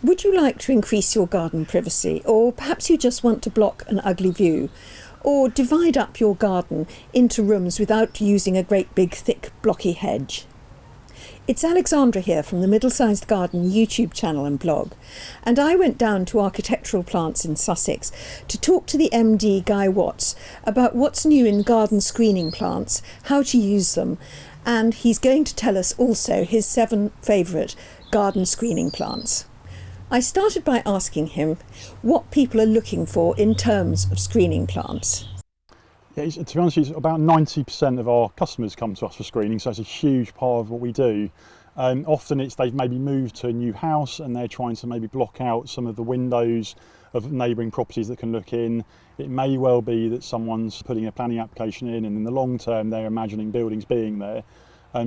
Would you like to increase your garden privacy, or perhaps you just want to block an ugly view, or divide up your garden into rooms without using a great big thick blocky hedge? It's Alexandra here from the Middle-Sized Garden YouTube channel and blog, and I went down to Architectural Plants in Sussex to talk to the MD Guy Watts about what's new in garden screening plants, how to use them, and he's going to tell us also his 7 favourite garden screening plants. I started by asking him what people are looking for in terms of screening plants. Yeah, to be honest, about 90% of our customers come to us for screening, so it's a huge part of what we do. Often they've maybe moved to a new house and they're trying to maybe block out some of the windows of neighbouring properties that can look in. It may well be that someone's putting a planning application in, and in the long term they're imagining buildings being there.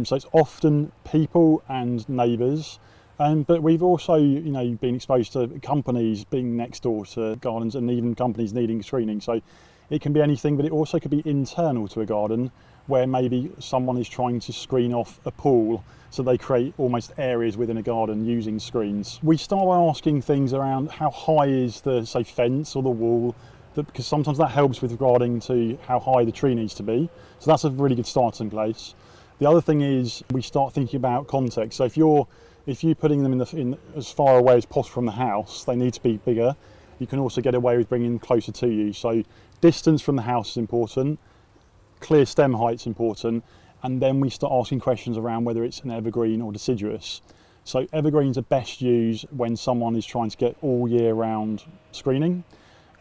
So it's often people and neighbours. But we've also, been exposed to companies being next door to gardens, and even companies needing screening. So it can be anything, but it also could be internal to a garden, where maybe someone is trying to screen off a pool, so they create almost areas within a garden using screens. We start by asking things around how high is the, say, fence or the wall, because sometimes that helps with regarding to how high the tree needs to be. So that's a really good starting place. The other thing is we start thinking about context. So if you're putting them in as far away as possible from the house, they need to be bigger. You can also get away with bringing them closer to you. So distance from the house is important, clear stem height is important, and then we start asking questions around whether it's an evergreen or deciduous. So evergreens are best used when someone is trying to get all year round screening.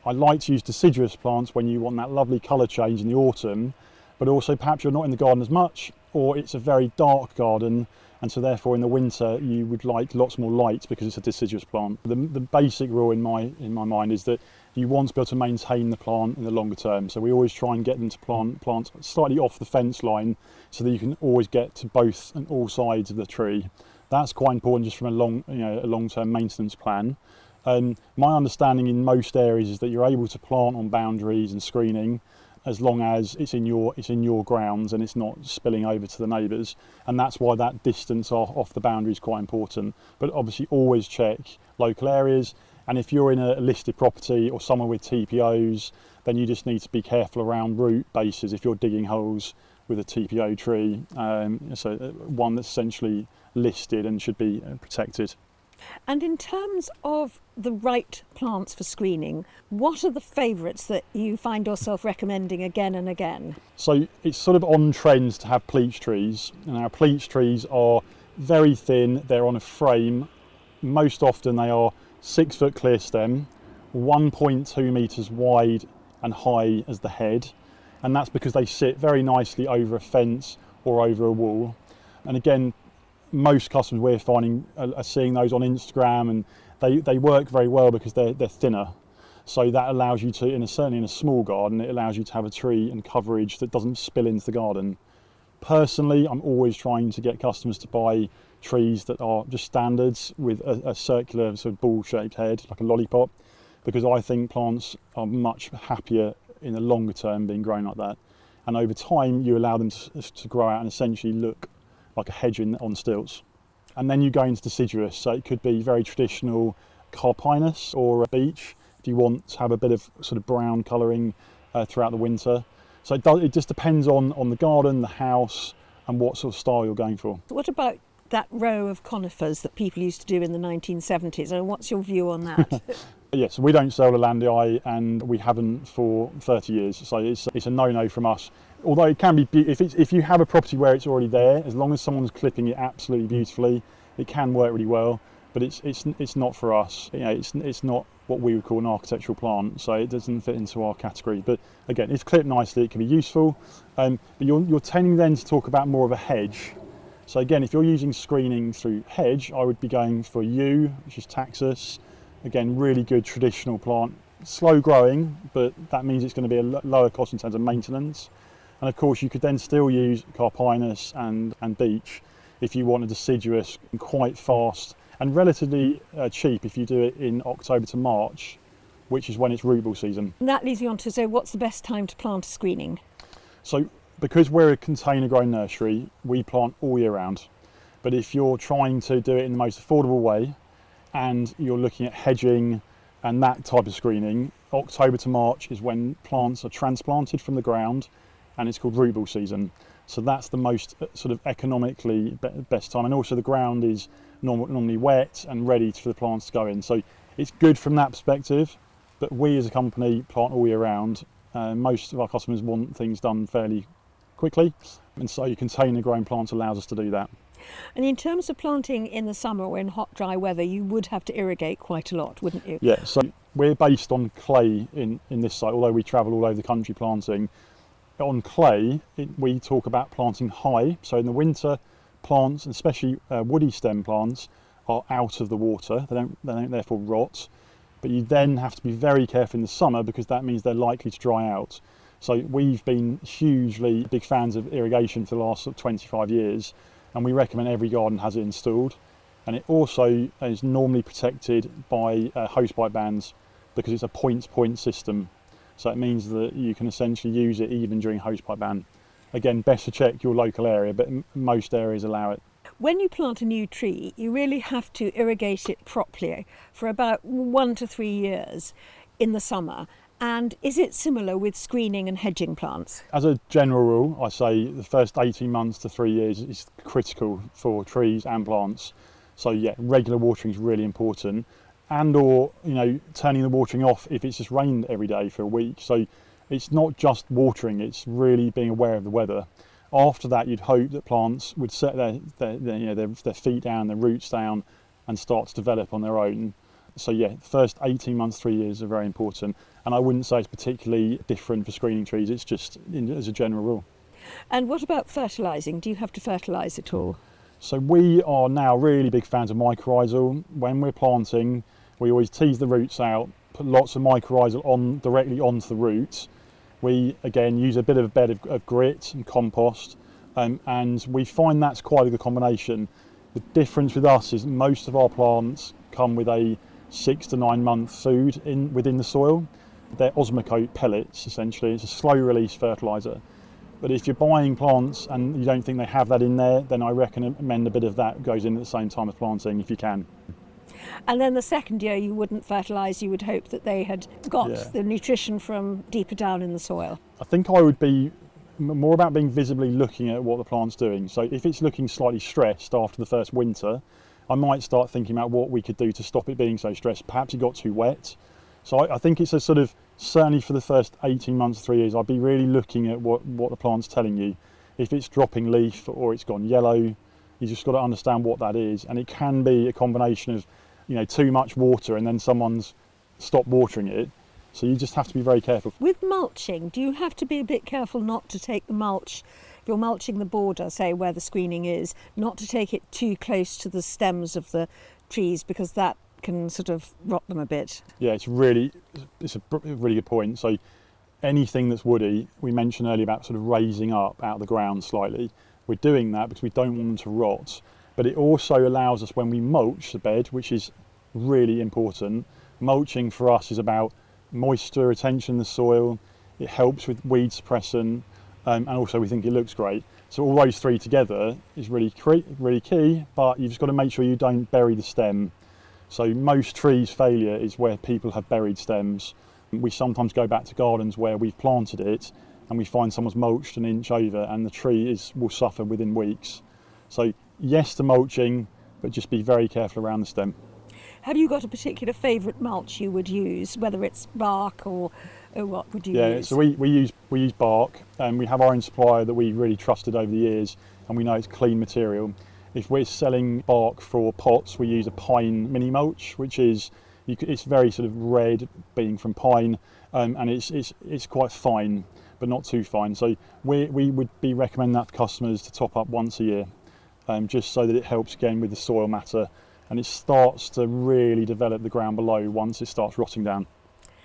I like to use deciduous plants when you want that lovely colour change in the autumn, but also perhaps you're not in the garden as much, or it's a very dark garden, and so therefore in the winter you would like lots more light because it's a deciduous plant. The basic rule in my mind is that you want to be able to maintain the plant in the longer term. So we always try and get them to plant slightly off the fence line, so that you can always get to both and all sides of the tree. That's quite important just from a long-term maintenance plan. My understanding in most areas is that you're able to plant on boundaries and screening, as long as it's in your grounds and it's not spilling over to the neighbours, and that's why that distance off the boundary is quite important. But obviously always check local areas, and if you're in a listed property or somewhere with TPOs, then you just need to be careful around root bases if you're digging holes with a TPO tree, so one that's essentially listed and should be protected. And in terms of the right plants for screening, what are the favourites that you find yourself recommending again and again? So it's sort of on trend to have pleached trees, and our pleached trees are very thin, they're on a frame. Most often they are 6 foot clear stem, 1.2 metres wide and high as the head, and that's because they sit very nicely over a fence or over a wall. And again, most customers we're finding are seeing those on Instagram, and they work very well because they're thinner. So that allows you to, certainly in a small garden, it allows you to have a tree and coverage that doesn't spill into the garden. Personally, I'm always trying to get customers to buy trees that are just standards with a circular sort of ball-shaped head, like a lollipop, because I think plants are much happier in the longer term being grown like that. And over time, you allow them to grow out and essentially look like a hedge on stilts. And then you go into deciduous, so it could be very traditional carpinus or a beech if you want to have a bit of sort of brown colouring throughout the winter. So it just depends on the garden, the house, and what sort of style you're going for. What about that row of conifers that people used to do in the 1970s, and what's your view on that? Yes, we don't sell Elaeagnus, and we haven't for 30 years, so it's a no-no from us. Although it can be, if you have a property where it's already there, as long as someone's clipping it absolutely beautifully, it can work really well. But it's not for us. It's not what we would call an architectural plant, so it doesn't fit into our category. But again, if clipped nicely, it can be useful. But you're tending then to talk about more of a hedge. So again, if you're using screening through hedge, I would be going for yew, which is taxus. Again, really good traditional plant, slow growing, but that means it's going to be a lower cost in terms of maintenance. And of course, you could then still use carpinus and beech if you want a deciduous, quite fast and relatively cheap if you do it in October to March, which is when it's root ball season. And that leads me on to say, what's the best time to plant a screening? So because we're a container grown nursery, we plant all year round. But if you're trying to do it in the most affordable way and you're looking at hedging and that type of screening, October to March is when plants are transplanted from the ground, and it's called root ball season. So that's the most sort of economically best time, and also the ground is normally wet and ready for the plants to go in. So it's good from that perspective, but we as a company plant all year round. Most of our customers want things done fairly quickly, and so container grown plants allows us to do that. And in terms of planting in the summer or in hot, dry weather, you would have to irrigate quite a lot, wouldn't you? Yeah, so we're based on clay in this site, although we travel all over the country planting. On clay, we talk about planting high. So in the winter, plants, and especially woody stem plants, are out of the water. They don't therefore rot. But you then have to be very careful in the summer, because that means they're likely to dry out. So we've been hugely big fans of irrigation for the last 25 years. And we recommend every garden has it installed, and it also is normally protected by hosepipe bands, because it's a point-to-point system. So it means that you can essentially use it even during hosepipe ban. Again, best to check your local area, but most areas allow it. When you plant a new tree, you really have to irrigate it properly for about 1 to 3 years in the summer. And is it similar with screening and hedging plants? As a general rule, I say the first 18 months to 3 years is critical for trees and plants. So yeah, regular watering is really important, and or turning the watering off if it's just rained every day for a week. So it's not just watering, it's really being aware of the weather. After that, you'd hope that plants would set their feet down, their roots down, and start to develop on their own. So yeah, the first 18 months, 3 years are very important. And I wouldn't say it's particularly different for screening trees, it's just as a general rule. And what about fertilising? Do you have to fertilise at all? So we are now really big fans of mycorrhizal. When we're planting, we always tease the roots out, put lots of mycorrhizal directly onto the roots. We, again, use a bit of a bed of grit and compost, and we find that's quite a good combination. The difference with us is most of our plants come with a 6 to 9 month food within the soil. They're osmocote pellets, essentially. It's a slow release fertiliser. But if you're buying plants and you don't think they have that in there, then I recommend a bit of that goes in at the same time as planting, if you can. And then the second year you wouldn't fertilise, you would hope that they had got the nutrition from deeper down in the soil. I think I would be more about being visibly looking at what the plant's doing. So if it's looking slightly stressed after the first winter, I might start thinking about what we could do to stop it being so stressed. Perhaps it got too wet. So I think it's a sort of, certainly for the first 18 months, 3 years, I'd be really looking at what the plant's telling you. If it's dropping leaf or it's gone yellow, you just got to understand what that is. And it can be a combination of, too much water and then someone's stopped watering it. So you just have to be very careful. With mulching, do you have to be a bit careful not to take the mulch, if you're mulching the border, say where the screening is, not to take it too close to the stems of the trees, because that can sort of rot them a bit? Yeah, it's a really good point. So anything that's woody, we mentioned earlier about sort of raising up out of the ground slightly. We're doing that because we don't want them to rot, but it also allows us, when we mulch the bed, which is really important. Mulching for us is about moisture retention in the soil. It helps with weed suppression, and also we think it looks great. So all those three together is really key, but you've just got to make sure you don't bury the stem. So most trees' failure is where people have buried stems. We sometimes go back to gardens where we've planted it and we find someone's mulched an inch over and the tree will suffer within weeks. So yes to mulching, but just be very careful around the stem. Have you got a particular favourite mulch you would use, whether it's bark or what would you use? Yeah, so we use bark, and we have our own supplier that we really trusted over the years, and we know it's clean material. If we're selling bark for pots, we use a pine mini mulch, which is it's very sort of red, being from pine, and it's quite fine, but not too fine. So we would be recommending that for customers to top up once a year, just so that it helps again with the soil matter, and it starts to really develop the ground below once it starts rotting down.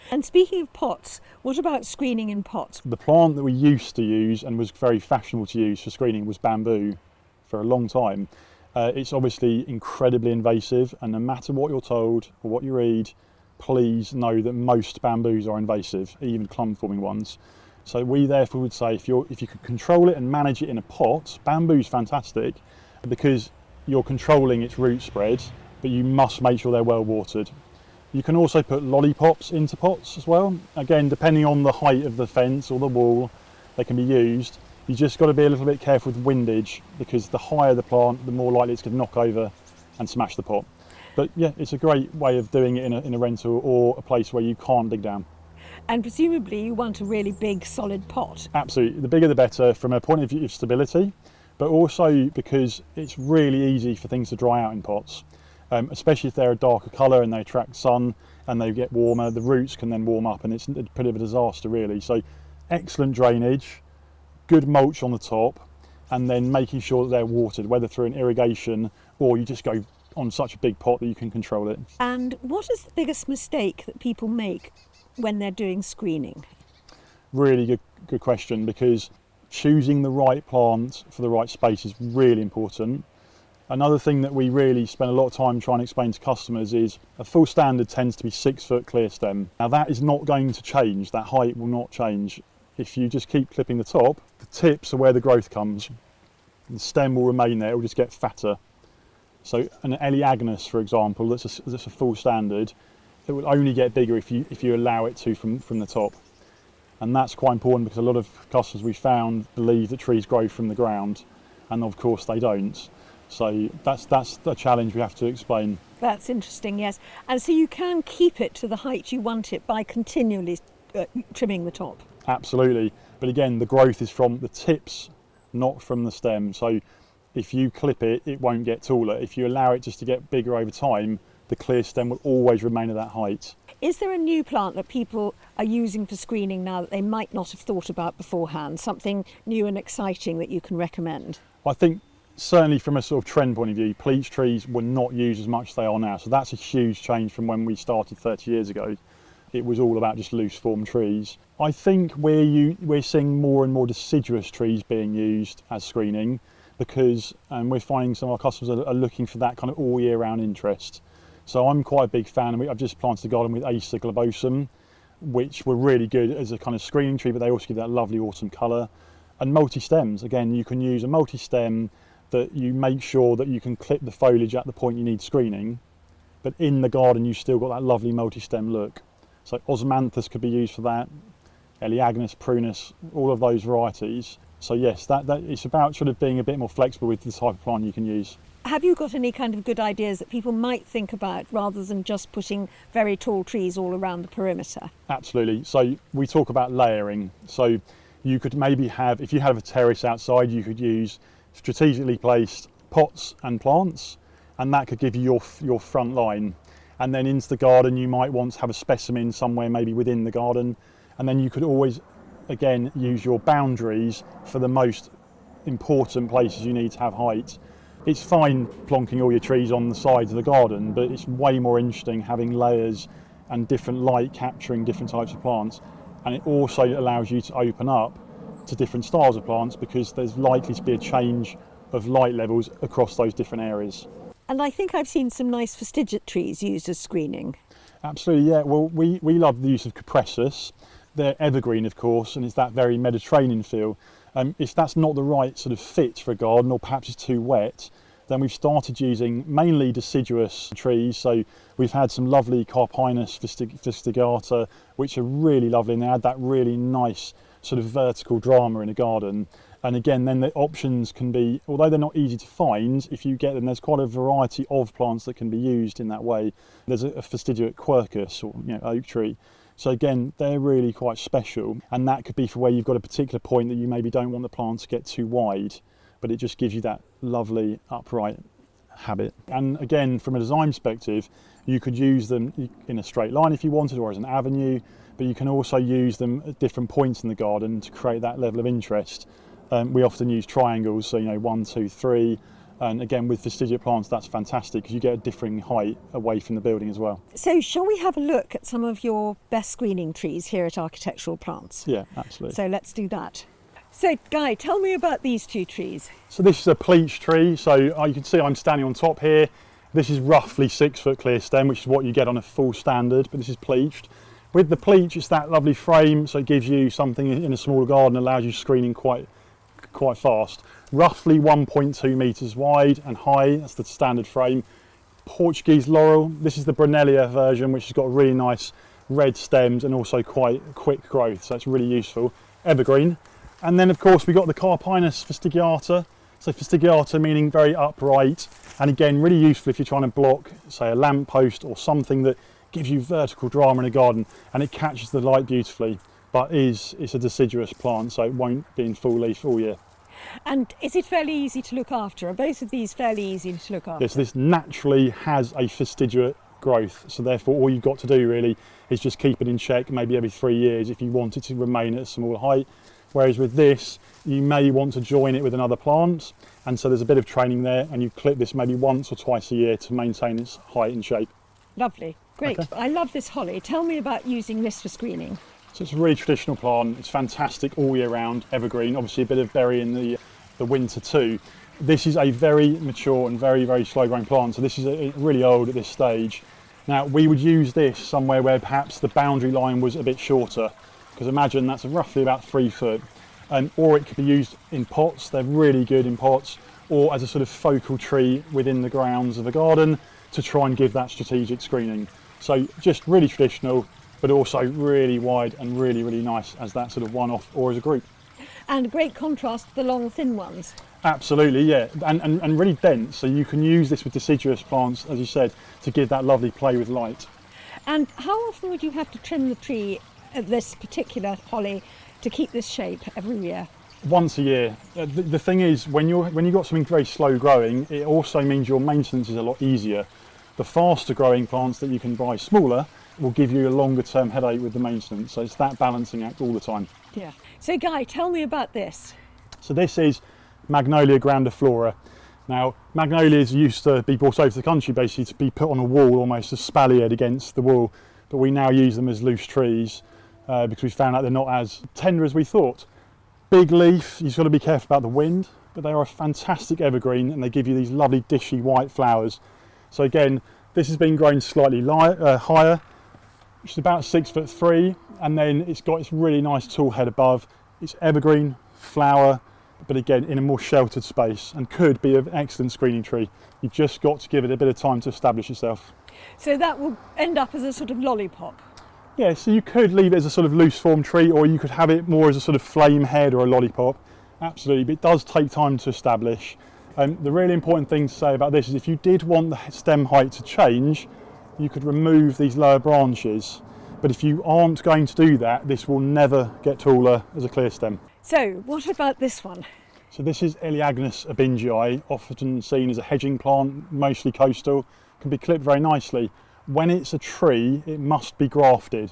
And speaking of pots, what about screening in pots? The plant that we used to use and was very fashionable to use for screening was bamboo for a long time. It's obviously incredibly invasive, and no matter what you're told or what you read, please know that most bamboos are invasive, even clump forming ones. So we therefore would say if you could control it and manage it in a pot, bamboo's fantastic because you're controlling its root spread but you must make sure they're well watered. You can also put lollipops into pots as well. Again, depending on the height of the fence or the wall, they can be used. You just got to be a little bit careful with windage, because the higher the plant, the more likely it's going to knock over and smash the pot. But yeah, it's a great way of doing it in a rental or a place where you can't dig down. And presumably you want a really big solid pot. Absolutely, the bigger the better from a point of view of stability, but also because it's really easy for things to dry out in pots, especially if they're a darker colour and they attract sun and they get warmer. The roots can then warm up and it's a bit of a disaster really. So excellent drainage, good mulch on the top, and then making sure that they're watered, whether through an irrigation or you just go on such a big pot that you can control it. And what is the biggest mistake that people make when they're doing screening? Really good question, because choosing the right plant for the right space is really important. Another thing that we really spend a lot of time trying to explain to customers is a full standard tends to be 6 foot clear stem. Now that is not going to change, that height will not change. If you just keep clipping the top, the tips are where the growth comes. The stem will remain there, it will just get fatter. So an Elaeagnus, for example, that's a full standard, it will only get bigger if you allow it to from the top. And that's quite important, because a lot of customers we found believe that trees grow from the ground, and of course they don't. So that's the challenge we have to explain. That's interesting, yes. And so you can keep it to the height you want it by continually trimming the top? Absolutely. But again, the growth is from the tips, not from the stem. So if you clip it, it won't get taller. If you allow it just to get bigger over time, the clear stem will always remain at that height. Is there a new plant that people are using for screening now that they might not have thought about beforehand? Something new and exciting that you can recommend? I think certainly from a sort of trend point of view, pleached trees were not used as much as they are now. So that's a huge change from when we started 30 years ago. It was all about just loose form trees. I think we're seeing more and more deciduous trees being used as screening, because we're finding some of our customers are looking for that kind of all year round interest. So I'm quite a big fan. I've just planted a garden with Acer globosum, which were really good as a kind of screening tree, but they also give that lovely autumn colour. And multi-stems, again, you can use a multi-stem that you make sure that you can clip the foliage at the point you need screening, but in the garden you've still got that lovely multi-stem look. So osmanthus could be used for that, Elaeagnus, prunus, all of those varieties. So yes, that it's about sort of being a bit more flexible with the type of plant you can use. Have you got any kind of good ideas that people might think about rather than just putting very tall trees all around the perimeter? Absolutely. So we talk about layering. So you could maybe have, if you have a terrace outside, you could use strategically placed pots and plants, and that could give you your front line. And then into the garden you might want to have a specimen somewhere maybe within the garden, and then you could always again use your boundaries for the most important places you need to have height. It's fine plonking all your trees on the sides of the garden, but it's way more interesting having layers and different light capturing different types of plants, and it also allows you to open up to different styles of plants, because there's likely to be a change of light levels across those different areas. And I think I've seen some nice Fastigiate trees used as screening. Absolutely, yeah. Well, we love the use of Cupressus. They're evergreen, of course, and it's that very Mediterranean feel. If that's not the right sort of fit for a garden, or perhaps it's too wet, then we've started using mainly deciduous trees. So we've had some lovely Carpinus Fastigata, which are really lovely, and they add that really nice sort of vertical drama in a garden. And again, then the options can be, although they're not easy to find, if you get them, there's quite a variety of plants that can be used in that way. There's a Fastigiate quercus, or oak tree. So again, they're really quite special, and that could be for where you've got a particular point that you maybe don't want the plant to get too wide, but it just gives you that lovely upright habit. And again, from a design perspective, you could use them in a straight line if you wanted, or as an avenue, but you can also use them at different points in the garden to create that level of interest. We often use triangles, so 1, 2, 3. And again, with Fastigiate plants, that's fantastic because you get a differing height away from the building as well. So shall we have a look at some of your best screening trees here at Architectural Plants? Yeah, absolutely. So let's do that. So Guy, tell me about these two trees. So this is a pleached tree. So you can see I'm standing on top here. This is roughly 6 foot clear stem, which is what you get on a full standard, but this is pleached. With the pleach, it's that lovely frame, so it gives you something in a smaller garden, allows you screening quite fast. Roughly 1.2 metres wide and high, that's the standard frame. Portuguese laurel. This is the Brunelia version, which has got really nice red stems and also quite quick growth, so it's really useful. Evergreen. And then of course we got the Carpinus fastigiata. So fastigiata meaning very upright, and again really useful if you're trying to block, say, a lamp post or something that gives you vertical drama in a garden, and it catches the light beautifully, but it's a deciduous plant, so it won't be in full leaf all year. And is it fairly easy to look after? Are both of these fairly easy to look after? Yes, this naturally has a fastigiate growth, so therefore all you've got to do really is just keep it in check maybe every 3 years if you want it to remain at a small height. Whereas with this, you may want to join it with another plant, and so there's a bit of training there, and you clip this maybe once or twice a year to maintain its height and shape. Lovely, great. Okay. I love this holly. Tell me about using this for screening. So it's a really traditional plant. It's fantastic all year round, evergreen, obviously a bit of berry in the winter too. This is a very mature and very, very slow growing plant, so this is really old at this stage. Now we would use this somewhere where perhaps the boundary line was a bit shorter, because imagine that's roughly about 3 foot, or it could be used in pots. They're really good in pots, or as a sort of focal tree within the grounds of a garden to try and give that strategic screening. So just really traditional, but also really wide and really, really nice as that sort of one-off or as a group. And a great contrast to the long, thin ones. Absolutely, yeah, and really dense, so you can use this with deciduous plants, as you said, to give that lovely play with light. And how often would you have to trim the tree of this particular holly to keep this shape every year? Once a year. The thing is, when you've got something very slow growing, it also means your maintenance is a lot easier. The faster growing plants that you can buy smaller will give you a longer term headache with the maintenance, so it's that balancing act all the time. Yeah. So Guy, tell me about this. So this is Magnolia grandiflora. Now, magnolias used to be brought over to the country basically to be put on a wall, almost espaliered against the wall, but we now use them as loose trees because we found out they're not as tender as we thought. Big leaf, you've got to be careful about the wind, but they are a fantastic evergreen and they give you these lovely dishy white flowers. So again, this has been grown slightly higher, which is about 6'3", and then it's got its really nice tall head above. It's evergreen, flower, but again in a more sheltered space, and could be an excellent screening tree. You've just got to give it a bit of time to establish itself. So that will end up as a sort of lollipop? Yeah, so you could leave it as a sort of loose form tree, or you could have it more as a sort of flame head or a lollipop. Absolutely, but it does take time to establish. The really important thing to say about this is if you did want the stem height to change, you could remove these lower branches. But if you aren't going to do that, this will never get taller as a clear stem. So what about this one? So this is Elaeagnus ebbingeii, often seen as a hedging plant, mostly coastal, can be clipped very nicely. When it's a tree, it must be grafted,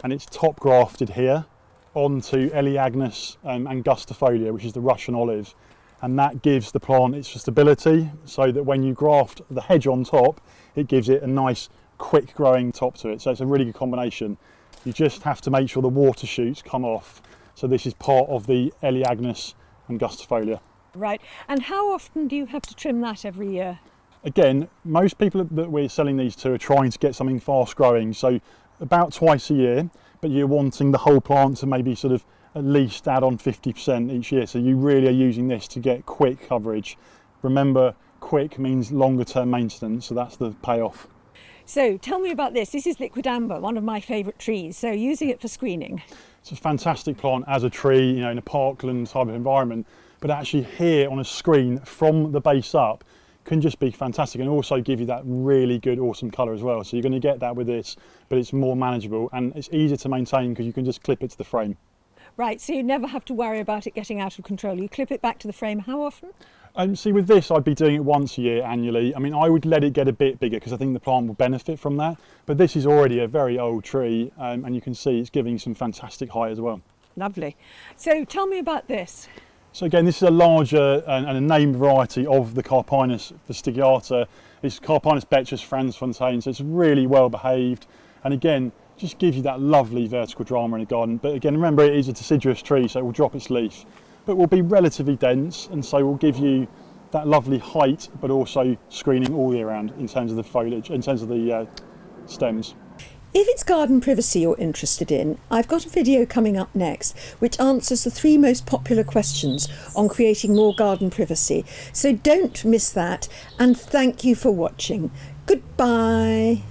and it's top grafted here onto Elaeagnus angustifolia, which is the Russian olive, and that gives the plant its stability, so that when you graft the hedge on top, it gives it a nice quick growing top to it. So it's a really good combination. You just have to make sure the water shoots come off. So this is part of the Elaeagnus angustifolia. Right, and how often do you have to trim that every year? Again, most people that we're selling these to are trying to get something fast growing, so about twice a year, but you're wanting the whole plant to maybe sort of at least add on 50% each year. So you really are using this to get quick coverage. Remember, quick means longer term maintenance, so that's the payoff. So tell me about this. This is Liquidambar, one of my favourite trees, so using it for screening. It's a fantastic plant as a tree, you know, in a parkland type of environment, but actually here on a screen from the base up can just be fantastic, and also give you that really good, awesome colour as well. So you're going to get that with this, but it's more manageable and it's easier to maintain because you can just clip it to the frame. Right, so you never have to worry about it getting out of control. You clip it back to the frame. How often? See, with this, I'd be doing it once a year annually. I mean, I would let it get a bit bigger because I think the plant will benefit from that. But this is already a very old tree, and you can see it's giving some fantastic height as well. Lovely. So tell me about this. So again, this is a larger and a named variety of the Carpinus fastigiata. It's Carpinus betchus Frans Fontaine, so it's really well behaved. And again, just gives you that lovely vertical drama in a garden. But again, remember, it is a deciduous tree, so it will drop its leaf, but will be relatively dense, and so will give you that lovely height, but also screening all year round in terms of the foliage, in terms of the stems. If it's garden privacy you're interested in, I've got a video coming up next which answers the 3 most popular questions on creating more garden privacy. So don't miss that, and thank you for watching. Goodbye.